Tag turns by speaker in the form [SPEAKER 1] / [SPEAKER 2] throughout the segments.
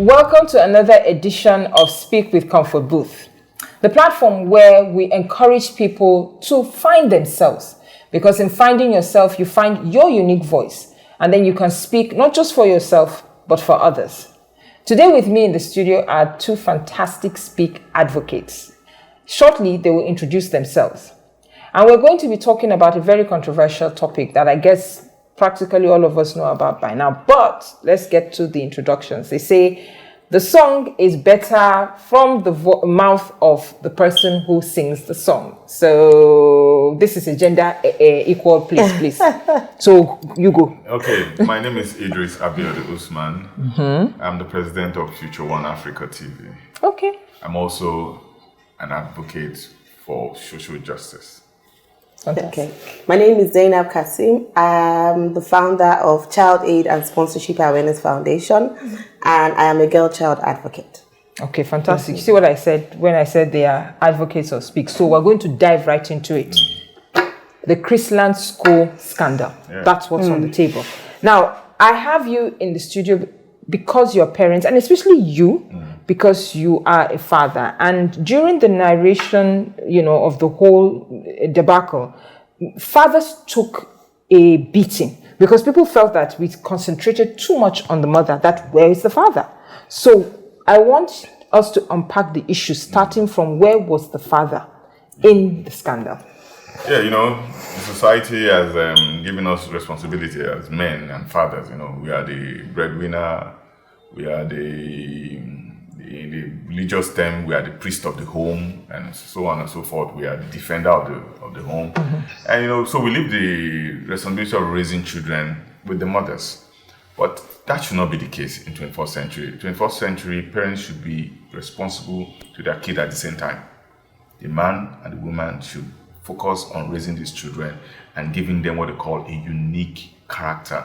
[SPEAKER 1] Welcome to another edition of Speak with Comfort Booth, the platform where we encourage people to find themselves, because in finding yourself, you find your unique voice, and then you can speak not just for yourself, but for others. Today with me in the studio are two fantastic Speak advocates. Shortly, they will introduce themselves. And we're going to be talking about a very controversial topic that I guess practically all of us know about by now. But let's get to the introductions. They say the song is better from the mouth of the person who sings the song. So this is a gender equal, please. So you go.
[SPEAKER 2] Okay, my name is Idris Abiodun Usman. I'm the president of Future One Africa TV.
[SPEAKER 1] Okay.
[SPEAKER 2] I'm also an advocate for social justice.
[SPEAKER 1] Fantastic.
[SPEAKER 3] Okay. My name is Zainab Kasim. I'm the founder of Child Aid and Sponsorship Awareness Foundation, and I am a girl child advocate.
[SPEAKER 1] Okay, fantastic. You see what I said when I said they are advocates of Speak? So we're going to dive right into it. The Chrisland School scandal. Yeah. That's what's on the table. Now, I have you in the studio because you're parents, and especially you, because you are a father. And during the narration, of the whole debacle, fathers took a beating because people felt that we concentrated too much on the mother, that where is the father? So I want us to unpack the issue, starting from where was the father in the scandal?
[SPEAKER 2] Yeah, the society has given us responsibility as men and fathers. We are the breadwinner, we are in the religious term, we are the priest of the home, and so on and so forth. We are the defender of the home. And, so we leave the responsibility of raising children with the mothers. But that should not be the case in 21st century. 21st century, parents should be responsible to their kid at the same time. The man and the woman should focus on raising these children and giving them what they call a unique character.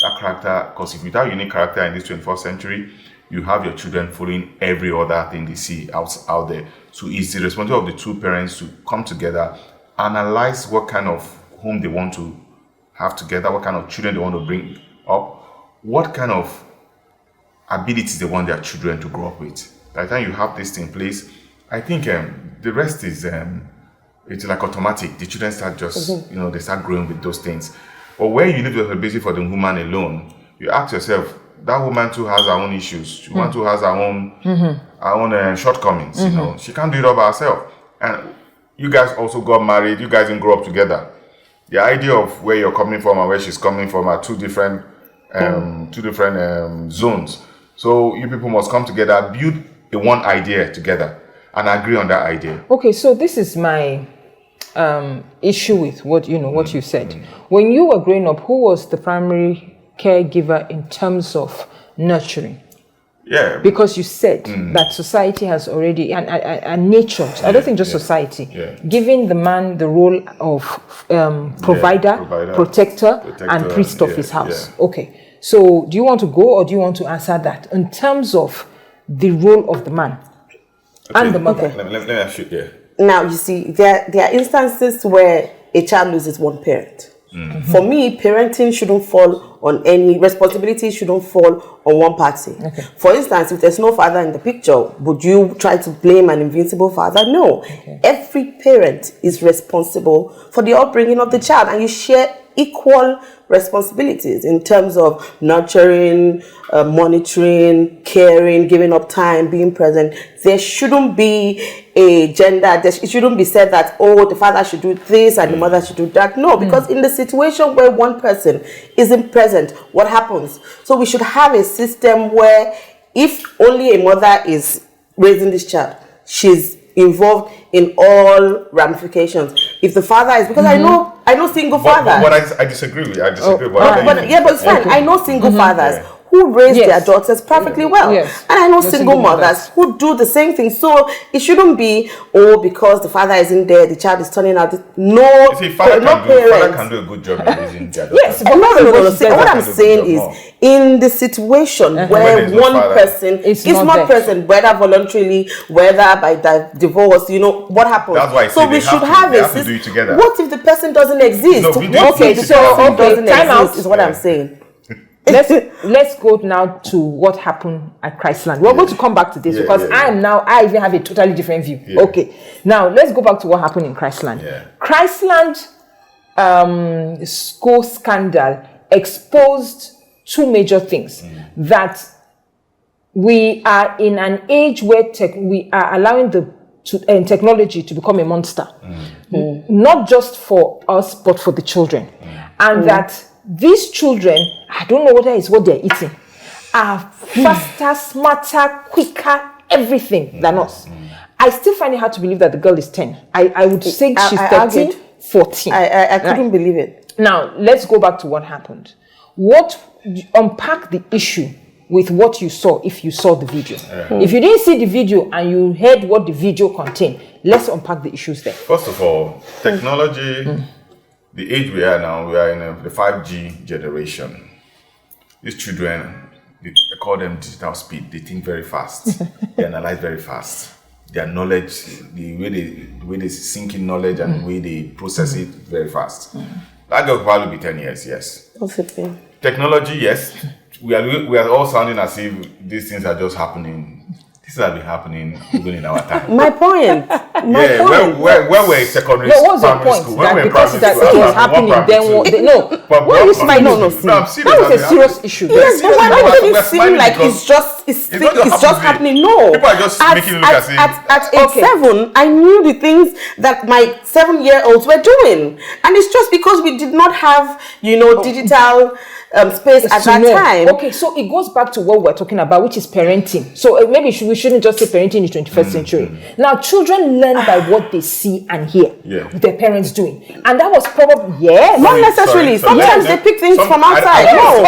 [SPEAKER 2] That character, because if without unique character in this 21st century, you have your children following every other thing they see out there. So it's the responsibility of the two parents to come together, analyze what kind of home they want to have together, what kind of children they want to bring up, what kind of abilities they want their children to grow up with. By the time you have this in place, I think the rest is it's like automatic. The children start just, they start growing with those things. But where you leave the responsibility for the woman alone, you ask yourself, that woman too has her own issues. She woman too has her own shortcomings. She can't do it all by herself. And you guys also got married. You guys didn't grow up together. The idea of where you're coming from and where she's coming from are two different zones. So you people must come together, build a one idea together, and agree on that idea.
[SPEAKER 1] Okay, so this is my issue with what you said. When you were growing up, who was the primary caregiver in terms of nurturing?
[SPEAKER 2] Yeah,
[SPEAKER 1] because you said that society has already and nature, I don't think just society, giving the man the role of provider, protector, and priest of his house. Okay, so do you want to go or do you want to answer that in terms of the role of the man and the mother?
[SPEAKER 2] Let me ask you here.
[SPEAKER 3] Now, you see, there are instances where a child loses one parent. For me, parenting shouldn't fall on any responsibility, shouldn't fall on one party. Okay. For instance, if there's no father in the picture, would you try to blame an invincible father? No. Okay. Every parent is responsible for the upbringing of the child, and you share equal responsibilities in terms of nurturing, monitoring, caring, giving up time, being present. There shouldn't be a gender. It shouldn't be said that, the father should do this and the mother should do that. No, because in the situation where one person isn't present, what happens? So we should have a system where if only a mother is raising this child, she's involved in all ramifications. If the father is, because I know single fathers.
[SPEAKER 2] But I disagree with you. But
[SPEAKER 3] it's fine. Okay. I know single fathers who raise their daughters perfectly well. Yes. And I know single mothers who do the same thing. So it shouldn't be, because the father isn't there, the child is turning out. No,
[SPEAKER 2] father can do a good job in raising their daughters.
[SPEAKER 3] Yes, but no. What I'm saying is, in the situation where one person is not present, whether voluntarily, whether by divorce, what happens?
[SPEAKER 2] That's why
[SPEAKER 3] so we should have a system. Do it together. What if the person doesn't exist?
[SPEAKER 1] Time out
[SPEAKER 3] is what I'm saying.
[SPEAKER 1] let's go now to what happened at Christland. We're going to come back to this because I even have a totally different view.
[SPEAKER 2] Yeah.
[SPEAKER 1] Okay, now let's go back to what happened in Christland.
[SPEAKER 2] Yeah.
[SPEAKER 1] Christland school scandal exposed two major things: that we are in an age where we are allowing technology to become a monster, not just for us but for the children, and that these children, I don't know whether it's what they're eating, are faster, smarter, quicker, everything than us. I still find it hard to believe that the girl is 10. I would say she's 13, 14.
[SPEAKER 3] I couldn't believe it.
[SPEAKER 1] Now, let's go back to what happened. Unpack the issue with what you saw if you saw the video. If you didn't see the video and you heard what the video contained, let's unpack the issues there.
[SPEAKER 2] First of all, technology, the age we are now, we are in the 5G generation. These children, I call them digital speed. They think very fast. They analyze very fast. Their knowledge, the way they sink in knowledge and the way they process it very fast. That girl will probably be 10 years, yes.
[SPEAKER 3] Possibly.
[SPEAKER 2] Technology, yes. We are all sounding as if these things are just happening. This has been happening even in our time.
[SPEAKER 3] My point.
[SPEAKER 2] When we're in secondary
[SPEAKER 1] what's your
[SPEAKER 2] primary
[SPEAKER 1] point?
[SPEAKER 2] school,
[SPEAKER 1] That
[SPEAKER 2] when we're in
[SPEAKER 1] because
[SPEAKER 2] primary
[SPEAKER 1] it
[SPEAKER 2] school,
[SPEAKER 1] was happening, then why are you smiling?
[SPEAKER 2] No, I'm serious.
[SPEAKER 1] That was a serious issue.
[SPEAKER 3] Yes, but why
[SPEAKER 2] We're
[SPEAKER 3] make it seem
[SPEAKER 2] smiling
[SPEAKER 3] like
[SPEAKER 2] because
[SPEAKER 3] it's just
[SPEAKER 2] not just
[SPEAKER 3] happening? No.
[SPEAKER 2] People are just making it look as if
[SPEAKER 3] at age 7, I knew the things that my 7-year-olds were doing, and it's just because we did not have, digital space at that time.
[SPEAKER 1] Okay, so it goes back to what we're talking about, which is parenting. So maybe we shouldn't just say parenting in the 21st century. Now, children learn by what they see and hear their parents doing. And that was probably,
[SPEAKER 3] not necessarily. Sometimes they pick things from outside. Not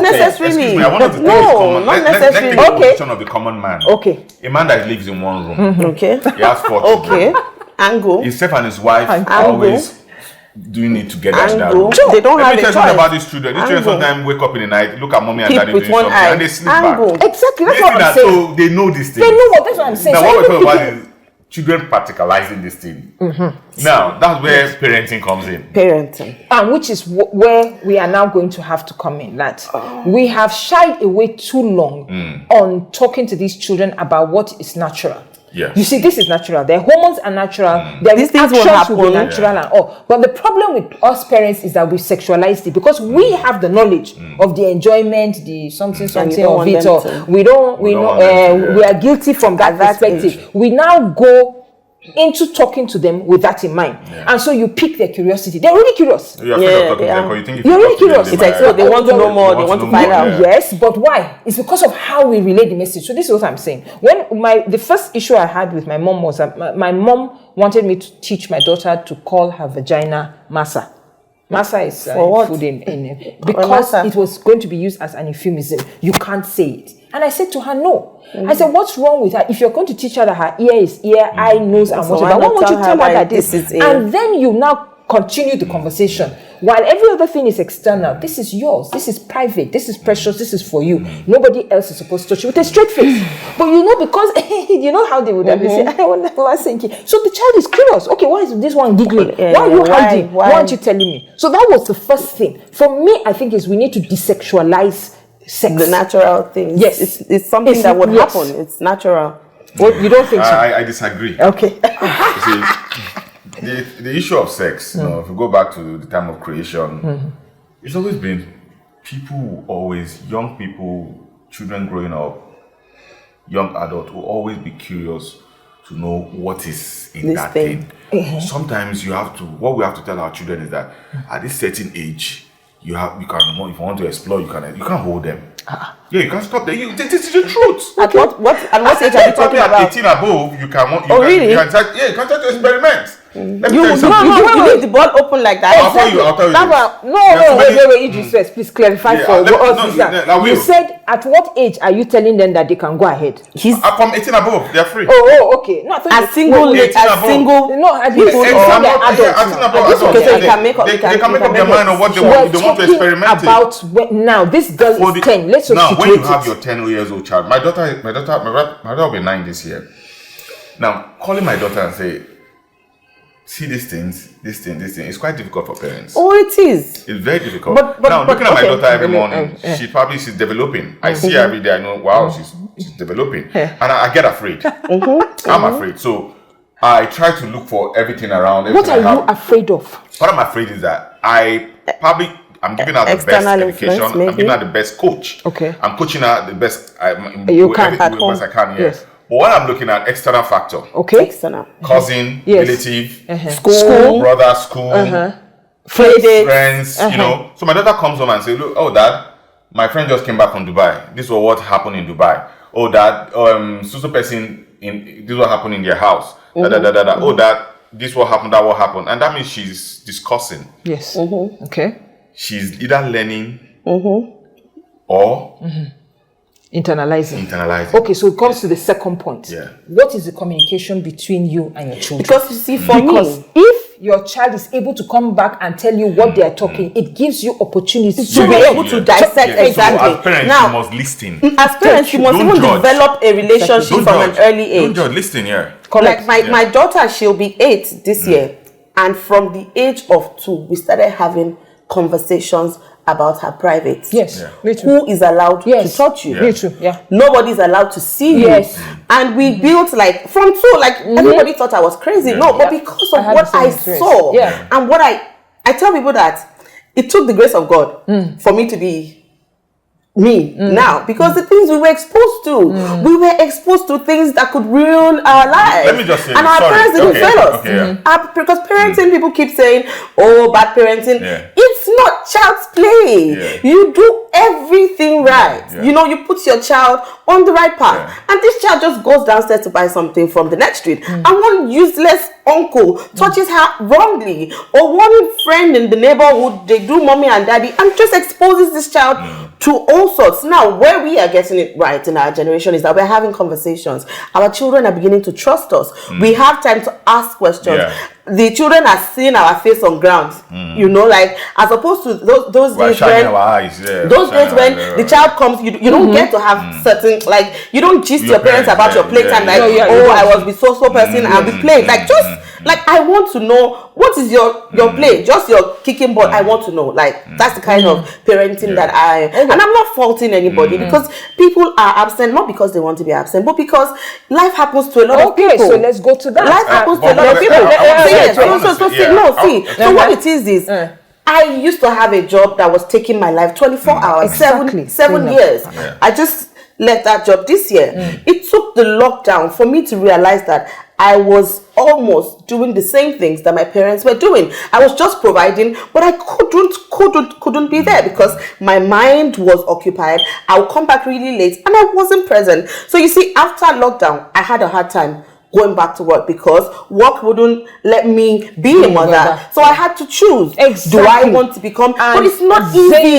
[SPEAKER 3] necessarily.
[SPEAKER 2] I want to
[SPEAKER 3] not necessarily.
[SPEAKER 2] Let's take the position of the common man.
[SPEAKER 1] Okay.
[SPEAKER 2] A man that lives in one room.
[SPEAKER 3] Okay.
[SPEAKER 2] He has 4 children.
[SPEAKER 3] Angle.
[SPEAKER 2] Himself and his wife are always doing it together in that room.
[SPEAKER 3] They don't have a choice.
[SPEAKER 2] About these children. These children sometimes wake up in the night, look at mommy and daddy doing something, and they sleep back.
[SPEAKER 1] Exactly, that's what I'm saying.
[SPEAKER 2] So they know this thing.
[SPEAKER 1] They know what, that's what I'm saying.
[SPEAKER 2] Now,
[SPEAKER 1] so
[SPEAKER 2] what we're talking about is children practicalizing this thing. Now, that's where parenting comes in.
[SPEAKER 3] Parenting.
[SPEAKER 1] And which is where we are now going to have to come in. That we have shied away too long on talking to these children about what is natural.
[SPEAKER 2] Yes.
[SPEAKER 1] You see, this is natural. Their hormones are natural. Their
[SPEAKER 3] These things will
[SPEAKER 1] actions will be
[SPEAKER 3] happen.
[SPEAKER 1] natural and all. But the problem with us parents is that we sexualize it because we have the knowledge of the enjoyment, the something of it, or we are guilty from that perspective. We now go into talking to them with that in mind, and so you pick their curiosity. They're really curious.
[SPEAKER 2] You're afraid of talking to them because you think if
[SPEAKER 1] You're
[SPEAKER 2] you
[SPEAKER 1] really
[SPEAKER 2] talk to them,
[SPEAKER 1] curious.
[SPEAKER 3] It's like, so they want to know more, they want to find out.
[SPEAKER 1] Yes, but why? It's because of how we relay the message. So this is what I'm saying. When the first issue I had with my mom was that my mom wanted me to teach my daughter to call her vagina masa. Masa is food in because it was going to be used as an euphemism. You can't say it. And I said to her, no. I said, what's wrong with her? If you're going to teach her that her ear is ear, eye, nose, and whatever, why won't you tell her that this is? And then you now continue the conversation. While every other thing is external, this is yours, this is private, this is precious, this is for you. Nobody else is supposed to touch you with a straight face. But because you know how they would have said, I wonder what's thinking. So the child is curious. Okay, why is this one giggling? Why are you hiding? Why aren't you telling me? So that was the first thing. For me, I think is we need to desexualize sex.
[SPEAKER 3] The natural thing.
[SPEAKER 1] Yes.
[SPEAKER 3] It's something that would happen. It's natural.
[SPEAKER 1] Well, you don't think so?
[SPEAKER 2] I disagree.
[SPEAKER 1] Okay.
[SPEAKER 2] You see, the issue of sex, if you go back to the time of creation, it's always been young people, children growing up, young adults will always be curious to know what is in that thing. Sometimes what we have to tell our children is that at this certain age, if you want to explore, you can hold them. Yeah, you can't stop them. This is the truth.
[SPEAKER 3] At what age are you talking about?
[SPEAKER 2] 18 above, you can.
[SPEAKER 3] Really?
[SPEAKER 2] You can start to experiment. Let me
[SPEAKER 3] You
[SPEAKER 2] tell you something.
[SPEAKER 3] leave the ball open like that.
[SPEAKER 2] I'll tell you this.
[SPEAKER 1] Wait, Idris first. Please clarify for us. You said, at what age are you telling them that they can go ahead?
[SPEAKER 2] From 18 above, they're free.
[SPEAKER 1] Okay. No,
[SPEAKER 3] as single.
[SPEAKER 1] No, at least
[SPEAKER 2] so they can make up their mind on what they want to experiment
[SPEAKER 1] about now. This girl is 10. Let's
[SPEAKER 2] now when you have your 10 years old child, my daughter will be 9 this year. Now calling my daughter and say, see these things, this thing. It's quite difficult for parents.
[SPEAKER 3] Oh, it is.
[SPEAKER 2] It's very difficult.
[SPEAKER 3] But
[SPEAKER 2] now, looking at my
[SPEAKER 3] okay.
[SPEAKER 2] daughter every morning, she's developing. I see her every day. I know, wow, she's developing, and I get afraid. I'm afraid. So I try to look for everything around.
[SPEAKER 1] What are you afraid of?
[SPEAKER 2] What I'm afraid is that I'm giving her the best education. I'm giving her the best coach.
[SPEAKER 1] Okay.
[SPEAKER 2] I'm coaching her the best.
[SPEAKER 1] You can at home.
[SPEAKER 2] Best I can.
[SPEAKER 1] Yes.
[SPEAKER 2] But when I'm looking at external factor,
[SPEAKER 3] Okay. External.
[SPEAKER 2] cousin,
[SPEAKER 1] Yes.
[SPEAKER 2] relative,
[SPEAKER 3] School.
[SPEAKER 2] brother, school, friends, you know. So my daughter comes home and says, "Look, oh dad, my friend just came back from Dubai. This was what happened in Dubai. Oh dad, so person this what happened in their house. Oh dad, this what happened, that what happened." And that means she's discussing.
[SPEAKER 1] Yes. Okay.
[SPEAKER 2] She's either learning or
[SPEAKER 1] Internalizing. Okay, so it comes to the second point.
[SPEAKER 2] Yeah.
[SPEAKER 1] What is the communication between you and your children?
[SPEAKER 3] Because you see, for
[SPEAKER 1] Because
[SPEAKER 3] me,
[SPEAKER 1] if your child is able to come back and tell you what they are talking, it gives you opportunity
[SPEAKER 3] to be able to dissect exactly.
[SPEAKER 2] So as parents,
[SPEAKER 3] Now,
[SPEAKER 2] you must listen.
[SPEAKER 3] as parents, you must
[SPEAKER 2] Don't
[SPEAKER 3] even
[SPEAKER 2] judge.
[SPEAKER 3] develop a relationship
[SPEAKER 2] Don't
[SPEAKER 3] from
[SPEAKER 2] judge.
[SPEAKER 3] an early age.
[SPEAKER 2] Don't judge. Listen, yeah.
[SPEAKER 3] Like my daughter, she'll be 8 this year, and from the age of 2, we started having conversations about her private.
[SPEAKER 1] Yes, me too.
[SPEAKER 3] Who is allowed to touch you?
[SPEAKER 1] Me too. Yeah.
[SPEAKER 3] Nobody's allowed to see you.
[SPEAKER 1] Yes.
[SPEAKER 3] And we built like from 2, like everybody thought I was crazy. No, but because of what I saw and what I tell people that it took the grace of God for me to be me now, because the things we were exposed to, things that could ruin our lives.
[SPEAKER 2] Let me just say,
[SPEAKER 3] and our parents didn't fail us. Because parenting, people keep saying, "Oh, bad parenting." It's not child's play. You do everything right. You know, you put your child on the right path, and this child just goes downstairs to buy something from the next street, and one useless uncle touches her wrongly, or one friend in the neighborhood, they do mommy and daddy, and just exposes this child to all sorts. Now, where we are getting it right in our generation is that we're having conversations. Our children are beginning to trust us. We have time to ask questions. The children are seeing our face on ground, you know, like as opposed to those days when the child comes, you don't get to have certain, like, you don't gist your parents about your playtime, like, I was with so person and we played, like, just like, I want to know what is your play, just your kicking ball. I want to know, like, that's the kind of parenting that and I'm not faulting anybody, because people are absent not because they want to be absent, but because life happens to a lot of people.
[SPEAKER 1] So let's go to that.
[SPEAKER 3] Life happens to a lot of people. So what it is I used to have a job that was taking my life 24 hours, 7 years. I just left that job this year. It took the lockdown for me to realize that I was almost doing the same things that my parents were doing. I was just providing, but I couldn't be there because my mind was occupied. I would come back really late and I wasn't present. So you see, after lockdown, I had a hard time going back to work because work wouldn't let me be a mother. So I had to choose. Do I want to become? But it's not easy.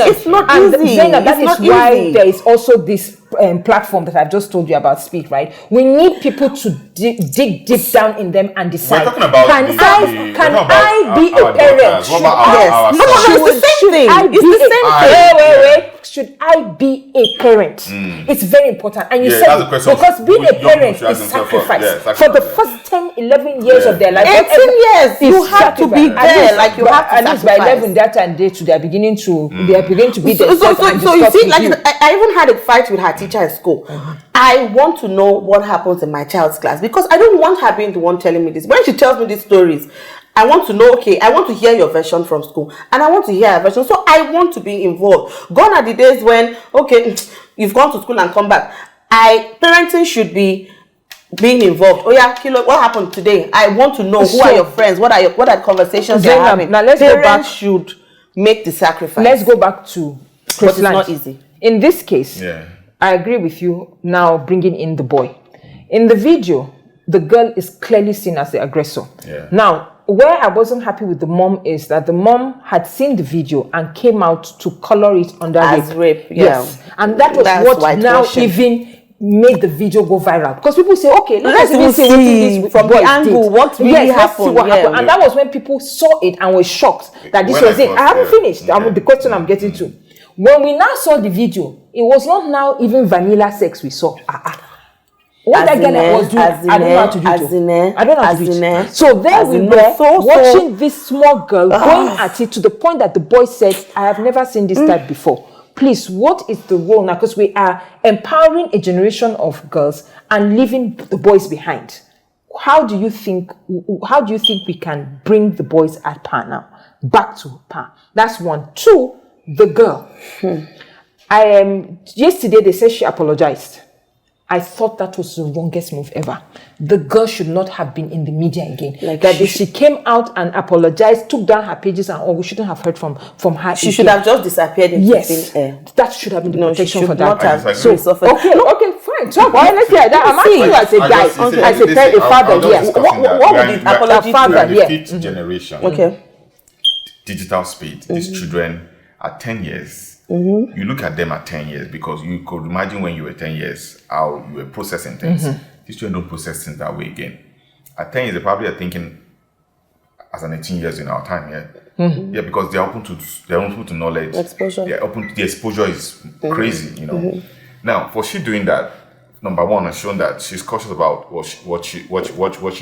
[SPEAKER 3] It's not easy.
[SPEAKER 1] That is why there is also this platform that I've just told you about, Speak, right? We need people to dig deep down in them and decide.
[SPEAKER 2] We're talking about
[SPEAKER 1] can I be a parent?
[SPEAKER 2] What about
[SPEAKER 3] it's the same thing. It's the same thing.
[SPEAKER 1] Should I be a parent? It's very important. And you said, because being a parent is sacrifice. For the first 10, 11 years of their life.
[SPEAKER 3] 18 years, you have to be there. Like, you have to
[SPEAKER 1] at least by 11, that and day to they are beginning to be there.
[SPEAKER 3] So you see, like, I even had a fight with her teacher at school. I want to know what happens in my child's class because I don't want her being the one telling me this. When she tells me these stories, I want to know, okay, I want to hear your version from school and I want to hear her version. So I want to be involved. Gone are the days when, okay, you've gone to school and come back. Parenting should be being involved. Oh yeah, Kilo, what happened today? I want to know who are your friends, what are conversations you're having.
[SPEAKER 1] Now let's go back.
[SPEAKER 3] Should make the sacrifice.
[SPEAKER 1] Let's go back to
[SPEAKER 3] but it's not easy.
[SPEAKER 1] In this case, I agree with you now bringing in the boy. In the video, the girl is clearly seen as the aggressor. Now, where I wasn't happy with the mom is that the mom had seen the video and came out to color it under rape. Yes. And that was what now even made the video go viral. Because people say, okay, let's even see from the angle what really happened. And that was when people saw it and were shocked that this was it. I haven't finished. The question I'm getting to. When we now saw the video, it was not now even vanilla sex we saw. What that girl was doing, I don't know how to do it. I don't know how to do it. So then we were watching this small girl going at it to the point that the boy said, I have never seen this type before. Please, what is the role now? Because we are empowering a generation of girls and leaving the boys behind. How do you think we can bring the boys at par now? Back to par. That's one. Two, the girl. Yesterday they said she apologized. I thought that was the wrongest move ever. The girl should not have been in the media again. She came out and apologized, took down her pages, and we shouldn't have heard from her.
[SPEAKER 3] She should have just disappeared into thin air.
[SPEAKER 1] That should have been the protection for that.
[SPEAKER 2] Okay,
[SPEAKER 1] fine. So let's hear that. I'm asking you as a guy, as a father here.
[SPEAKER 3] What would the apology
[SPEAKER 1] father
[SPEAKER 2] here? The fifth generation.
[SPEAKER 3] Okay.
[SPEAKER 2] Digital speed. These children are 10 years. You look at them at 10 years because you could imagine when you were 10 years how you were processing things. These children don't process things that way again. At 10 years, they probably are thinking as an 18 years in our time, yeah, because they're open to knowledge.
[SPEAKER 3] Exposure.
[SPEAKER 2] They're open to the exposure is crazy, you know. Now, for she doing that, number one, has shown that she's cautious about what she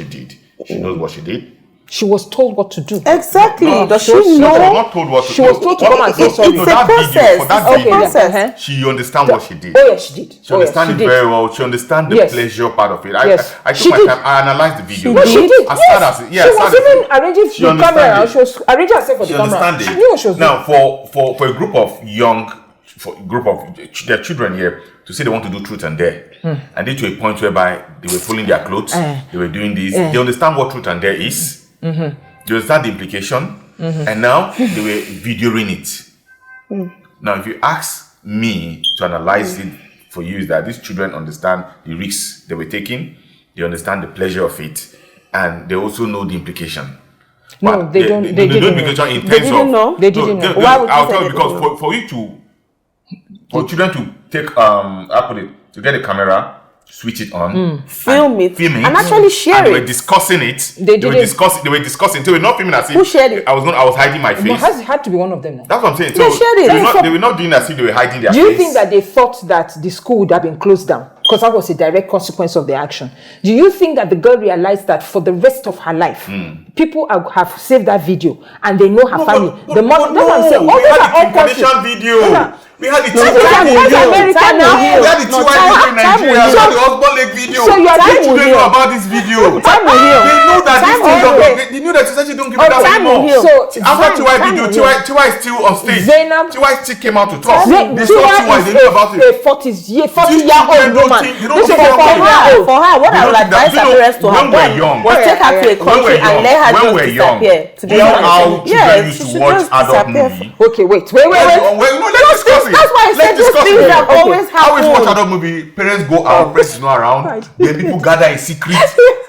[SPEAKER 2] did. She knows what she did.
[SPEAKER 1] She was told what to do.
[SPEAKER 3] Exactly.
[SPEAKER 2] Does she know? She was not told what to do.
[SPEAKER 1] She was told to come and say sorry.
[SPEAKER 3] It's a process.
[SPEAKER 2] For that video, she understands what she did.
[SPEAKER 1] Oh, yes, she did.
[SPEAKER 2] She understands it very well. She understands the pleasure part of it. I took my time. I analyzed the video.
[SPEAKER 1] No, she did.
[SPEAKER 2] She
[SPEAKER 1] was even arranging the camera. She was arranging herself for the camera. She knew what she was doing.
[SPEAKER 2] Now, for a group of their children here to say they want to do truth and dare, and they to a point whereby they were pulling their clothes, they were doing this. They understand what truth and dare is. They understand the implication, and now they were videoing it. Now, if you ask me to analyze it for you, is that these children understand the risks they were taking, they understand the pleasure of it, and they also know the implication.
[SPEAKER 1] No, they don't. They
[SPEAKER 2] know the implication in terms of.
[SPEAKER 1] They didn't know.
[SPEAKER 2] Why would I'll tell you because for children to take to get a camera, switch it on,
[SPEAKER 3] film it, and actually share it.
[SPEAKER 2] They were discussing it. They were discussing. So we're not filming as if
[SPEAKER 3] who shared it?
[SPEAKER 2] I was hiding my face.
[SPEAKER 1] It had to be one of them now.
[SPEAKER 2] That's what I'm saying.
[SPEAKER 3] They shared it.
[SPEAKER 2] They were not doing as if they were hiding their face.
[SPEAKER 1] Do you think that they thought that the school would have been closed down? Because that was a direct consequence of the action. Do you think that the girl realized that for the rest of her life, people have saved that video and they know her family? The mother. That's what I'm saying.
[SPEAKER 2] We had the Kim video. We had the TY video. We had the TY video in Nigeria. We had the husband leg video.
[SPEAKER 1] So your
[SPEAKER 2] children know about this video. They know that this thing. They knew that society don't give it out anymore. So after TY video, TY is still on stage. TY still came out to talk. They saw TY. They knew about it.
[SPEAKER 1] 40-year-old woman.
[SPEAKER 3] For her, what I would advise our parents to have done was take her to a country and let her just disappear. To be honest,
[SPEAKER 2] yes, used to watch adult movie.
[SPEAKER 1] Okay, wait.
[SPEAKER 2] Let's discuss it.
[SPEAKER 3] That's why I said these things have always happened.
[SPEAKER 2] I always watch adult movie. Parents go out, parents is not around. Then people gather in secret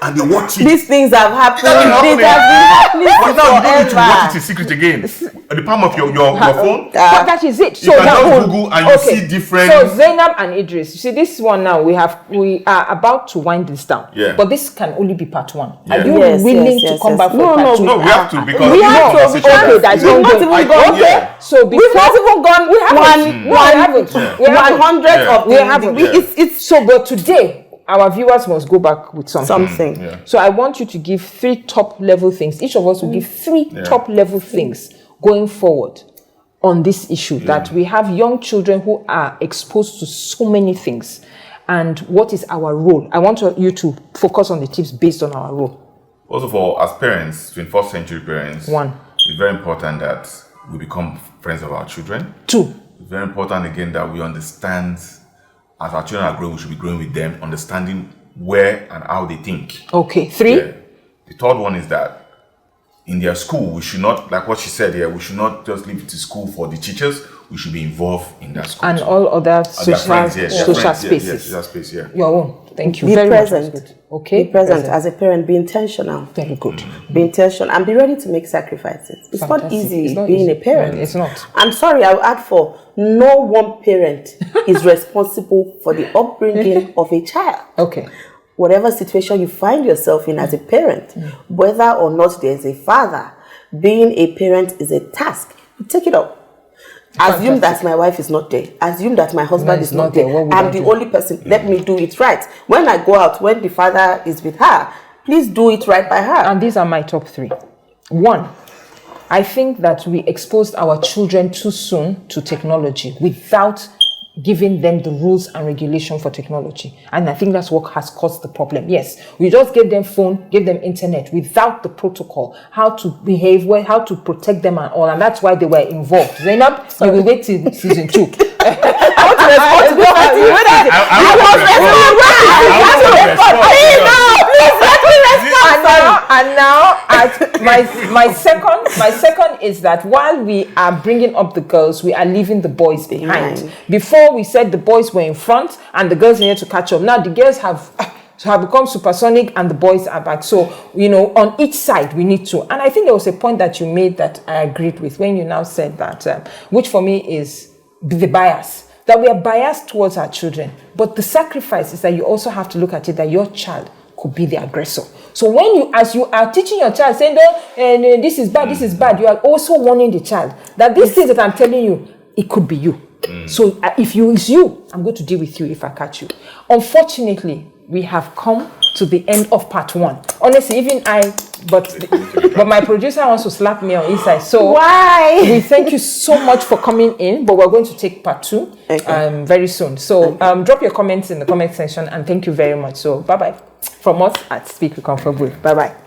[SPEAKER 2] and they watch it.
[SPEAKER 3] These things have happened.
[SPEAKER 2] These have been happening. But now you don't need to watch it in secret again. The palm of your phone.
[SPEAKER 1] But that is it.
[SPEAKER 2] So you can just Google and you see different.
[SPEAKER 1] So Zainab and Idris, you see this one now. We are about to wind this down.
[SPEAKER 2] Yeah.
[SPEAKER 1] But this can only be part one.
[SPEAKER 2] Yeah.
[SPEAKER 1] Are you willing to come back for part two?
[SPEAKER 2] No, we have to because
[SPEAKER 1] we have to. Okay, that's ongoing. Okay, so
[SPEAKER 3] we've not even gone. We haven't.
[SPEAKER 1] We haven't.
[SPEAKER 3] 100 of
[SPEAKER 1] we haven't. It's so. But today, our viewers must go back with something.
[SPEAKER 2] Yeah.
[SPEAKER 1] So I want you to give 3 top level things. Each of us will give 3 top level things going forward on this issue. That we have young children who are exposed to so many things, and what is our role? I want you to focus on the tips based on our role.
[SPEAKER 2] First of all, as parents, 21st century parents, it's very important that we become friends of our children. 2. It's very important again that we understand as our children are growing, we should be growing with them, understanding where and how they think.
[SPEAKER 1] Okay. 3.
[SPEAKER 2] The 3rd one is that in their school, we should not, like what she said here, we should not just leave it to school for the teachers. We should be involved in that school.
[SPEAKER 1] And all other social spaces.
[SPEAKER 2] Yes, social space,
[SPEAKER 1] Your own. Thank you.
[SPEAKER 3] Be
[SPEAKER 1] very
[SPEAKER 3] present.
[SPEAKER 1] much. Okay.
[SPEAKER 3] Be present as a parent. Be intentional.
[SPEAKER 1] Very good.
[SPEAKER 3] Be intentional and be ready to make sacrifices. It's not easy being a parent.
[SPEAKER 1] It's not.
[SPEAKER 3] I'm sorry, I'll add no one parent is responsible for the upbringing of a child.
[SPEAKER 1] Okay.
[SPEAKER 3] Whatever situation you find yourself in as a parent, whether or not there's a father, being a parent is a task. You take it up. Assume that my wife is not there. Assume that my husband is not there. I'm the only person. Let me do it right. When I go out, when the father is with her, please do it right by her.
[SPEAKER 1] And these are my top 3. 1, I think that we exposed our children too soon to technology without giving them the rules and regulation for technology. And I think that's what has caused the problem. Yes, we just gave them phone, gave them internet without the protocol, how to behave, well, how to protect them and all. And that's why they were involved. Zainab, you will wait till season 2. I want to respond to that. And now, my second is that while we are bringing up the girls, we are leaving the boys behind. Before we said the boys were in front and the girls needed to catch up. Now the girls have become supersonic and the boys are back. So, on each side we need to. And I think there was a point that you made that I agreed with when you now said that, which for me is the bias. That we are biased towards our children. But the sacrifice is that you also have to look at it that your child could be the aggressor. So as you are teaching your child, saying, this is bad, you are also warning the child that these things that I'm telling you, it could be you. So if it's you, I'm going to deal with you if I catch you. Unfortunately, we have come to the end of part 1. Honestly, even but my producer wants to slap me on inside. So
[SPEAKER 3] why?
[SPEAKER 1] We thank you so much for coming in, but we're going to take part 2 very soon. So drop your comments in the comment section and thank you very much. So bye-bye from us at Speak with Comfort. Bye-bye.